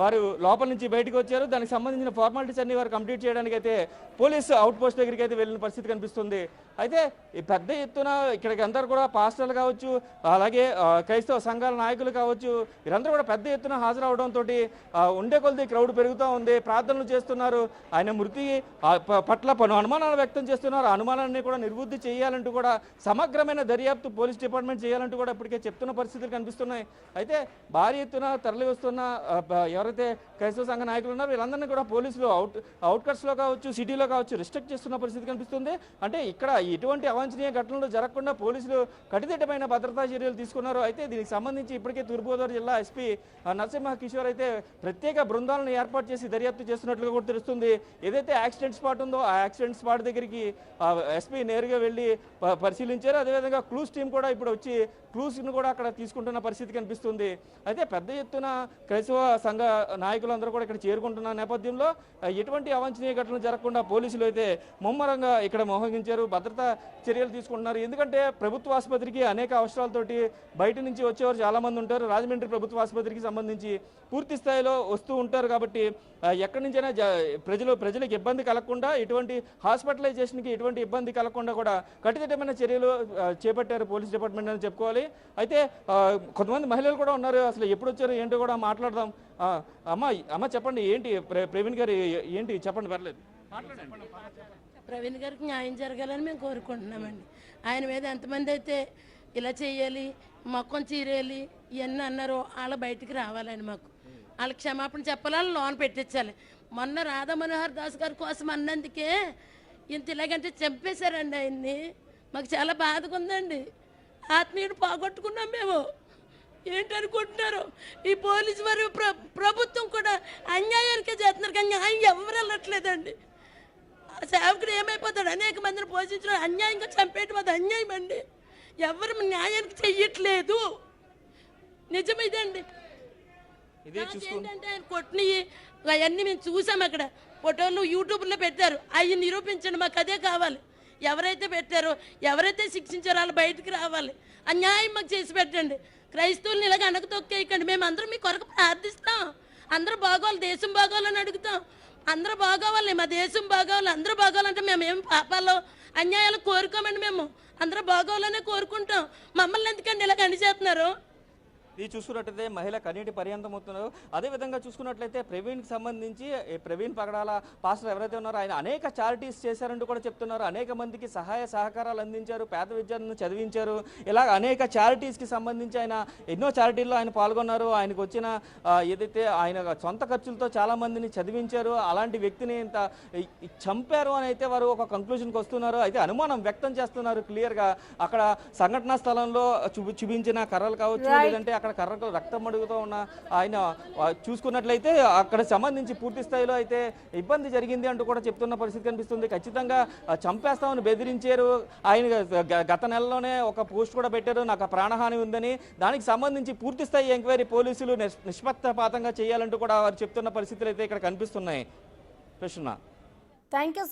వారు లోపల నుంచి బయటకు వచ్చారు. దానికి సంబంధించిన ఫార్మాలిటీస్ అన్ని వారు కంప్లీట్ చేయడానికి అయితే పోలీసు అవుట్ పోస్ట్ దగ్గరికి అయితే వెళ్ళిన పరిస్థితి కనిపిస్తుంది. అయితే ఈ పెద్ద ఎత్తున ఇక్కడికి అందరూ కూడా పాస్టర్లు కావచ్చు, అలాగే క్రైస్తవ సంఘాల నాయకులు కావచ్చు, వీరందరూ కూడా పెద్ద ఎత్తున హాజరవడంతో ఉండే కొలది క్రౌడ్ పెరుగుతూ ఉంది. ప్రార్థనలు చేస్తున్నారు. ఆయన మృతి పట్ల పలు అనుమానాలు వ్యక్తం చేస్తున్నారు. అనుమానాన్ని కూడా నిర్వృద్ధి చేయాలంటూ కూడా సమగ్రమైన దర్యాప్తు పోలీస్ డిపార్ట్మెంట్ చేయాలంటూ కూడా ఇప్పటికే చెప్తున్న పరిస్థితులు కనిపిస్తున్నాయి. అయితే భారీ ఎత్తున తరలి వస్తున్న ఎవరైతే క్రైస్తవ సంఘ నాయకులు ఉన్నారో వీళ్ళందరినీ కూడా పోలీసులు అవుట్కట్స్లో కావచ్చు, సిటీలో కావచ్చు రిస్ట్రిక్ట్ చేస్తున్న పరిస్థితి కనిపిస్తుంది. అంటే ఇక్కడ ఎటువంటి అవాంఛనీయ ఘటనలు జరగకుండా పోలీసులు కట్టుదిట్టమైన భద్రతా చర్యలు తీసుకున్నారు. అయితే దీనికి సంబంధించి ఇప్పటికే తూర్పుగోదావరి జిల్లా ఎస్పీ నరసింహ కిషోర్ అయితే ప్రత్యేక బృందాలను ఏర్పాటు చేసి దర్యాప్తు చేస్తున్నట్లుగా కూడా తెలుస్తుంది. ఏదైతే యాక్సిడెంట్ స్పాట్ ఉందో ఆ యాక్సిడెంట్ స్పాట్ దగ్గరికి ఎస్పీ నేరుగా వెళ్ళి పరిశీలించారు. అదేవిధంగా క్లూస్ టీం కూడా ఇప్పుడు వచ్చి క్లూస్ను కూడా అక్కడ తీసుకుంటున్న పరిస్థితి కనిపిస్తుంది. అయితే పెద్ద ఎత్తున క్రైస్తవ సంఘ నాయకులందరూ కూడా ఇక్కడ చేరుకుంటున్న నేపథ్యంలో ఎటువంటి అవాంఛనీయ ఘటనలు జరగకుండా పోలీసులు అయితే ముమ్మరంగా ఇక్కడ మోహరించారు, భద్రతా చర్యలు తీసుకుంటున్నారు. ఎందుకంటే ప్రభుత్వ ఆసుపత్రికి అనేక అవసరాలతోటి బయట నుంచి వచ్చేవారు చాలామంది ఉంటారు. రాజమండ్రి ప్రభుత్వ ఆసుపత్రికి సంబంధించి పూర్తి స్థాయిలో వస్తూ ఉంటారు. కాబట్టి ఎక్కడి నుంచైనా ప్రజలకు ఇబ్బంది కలగకుండా, ఎటువంటి హాస్పిటలైజేషన్కి ఎటువంటి ఇబ్బంది కలగకుండా కూడా కట్టుదిట్టమైన చర్యలు చేపట్టారు పోలీస్ డిపార్ట్మెంట్ అని చెప్పుకోవాలి. అయితే కొంతమంది మహిళలు కూడా ఉన్నారు. అసలు ఎప్పుడు వచ్చారు ఏంటో కూడా మాట్లాడదాం. అమ్మ చెప్పండి, ఏంటి ప్రవీణ్ గారు ఏంటి చెప్పండి, పర్లేదు మాట్లాడండి. ప్రవీణ్ గారికి న్యాయం జరగాలని మేము కోరుకుంటున్నామండి. ఆయన మీద ఎంతమంది అయితే ఇలా చేయాలి, మొక్కం చీరేయాలి ఇవన్నీ అన్నారో వాళ్ళ బయటికి రావాలండి. మాకు వాళ్ళకి క్షమాపణ చెప్పాలి, వాళ్ళు లోన్ పెట్టించాలి. మొన్న రాధా మనోహర్ దాస్ గారి కోసం అన్నందుకే ఇంత ఇలాగంటే చంపేశారండి ఆయన్ని. మాకు చాలా బాధగా ఉందండి. ఆత్మీయుడు పోగొట్టుకున్నాం మేము. ఏంటనుకుంటున్నారు ఈ పోలీసు వారు, ప్రభుత్వం కూడా అన్యాయానికే చేస్తున్నారు కానీ న్యాయం ఎవరు వెళ్ళట్లేదండి. సేవకుడు ఏమైపోతాడు? అనేక మందిని పోషించడం అన్యాయంగా చంపేయటం అది అన్యాయం అండి. ఎవరు న్యాయానికి చెయ్యట్లేదు. నిజం ఇదండి. ఏంటంటే ఆయన కొట్టినవి అవన్నీ మేము చూసాం. అక్కడ ఫోటోలు యూట్యూబ్లో పెట్టారు. అవి నిరూపించండి, మాకు అదే కావాలి. ఎవరైతే పెట్టారో, ఎవరైతే శిక్షించారో వాళ్ళు బయటికి రావాలి. అన్యాయం మాకు చేసి పెట్టండి. క్రైస్తవుల్ని ఇలాగ అణగతొక్కేయకండి. మేము అందరం మీ కొరకు ప్రార్థిస్తాం. అందరూ బాగోవాలి, దేశం బాగోవాలని అడుగుతాం. అందరూ బాగోవాలి, మా దేశం బాగోవాలి, అందరూ బాగోవాలంటే మేము ఏం పాపాలు అన్యాయాలు కోరుకోమండి. మేము అందరూ బాగోవాలనే కోరుకుంటాం. మమ్మల్ని ఎందుకండి ఇలాగ అణిచేస్తున్నారు? ఇది చూసుకున్నట్లయితే మహిళ కన్నీటి పర్యంతం అవుతున్నారు. అదేవిధంగా చూసుకున్నట్లయితే ప్రవీణ్కి సంబంధించి ప్రవీణ్ పగడాల పాస్టర్ ఎవరైతే ఉన్నారో ఆయన అనేక చారిటీస్ చేశారంటూ కూడా చెప్తున్నారు. అనేక మందికి సహాయ సహకారాలు అందించారు, పేద విద్యార్థులను చదివించారు. ఇలా అనేక చారిటీస్కి సంబంధించి ఆయన ఎన్నో చారిటీల్లో ఆయన పాల్గొన్నారు. ఆయనకు వచ్చిన ఏదైతే ఆయన సొంత ఖర్చులతో చాలామందిని చదివించారు. అలాంటి వ్యక్తిని ఇంత చంపారు అని అయితే వారు ఒక కంక్లూజన్కి వస్తున్నారు. అయితే అనుమానం వ్యక్తం చేస్తున్నారు క్లియర్గా. అక్కడ సంఘటనా స్థలంలో చూపించిన కర్రలు కావచ్చు, లేదంటే అక్కడ కర్రకు రక్తం అడుగుతూ ఉన్న ఆయన చూసుకున్నట్లయితే అక్కడ సంబంధించి పూర్తి స్థాయిలో అయితే ఇబ్బంది జరిగింది అంటూ కూడా చెప్తున్న పరిస్థితి కనిపిస్తుంది. ఖచ్చితంగా చంపేస్తామని బెదిరించారు. ఆయన గత నెలలోనే ఒక పోస్ట్ కూడా పెట్టారు, నాకు ప్రాణహాని ఉందని. దానికి సంబంధించి పూర్తి స్థాయి ఎంక్వైరీ పోలీసులు నిష్పక్షపాతంగా చేయాలంటూ కూడా వారు చెప్తున్న పరిస్థితులు అయితే ఇక్కడ కనిపిస్తున్నాయి. Krishna, thank you.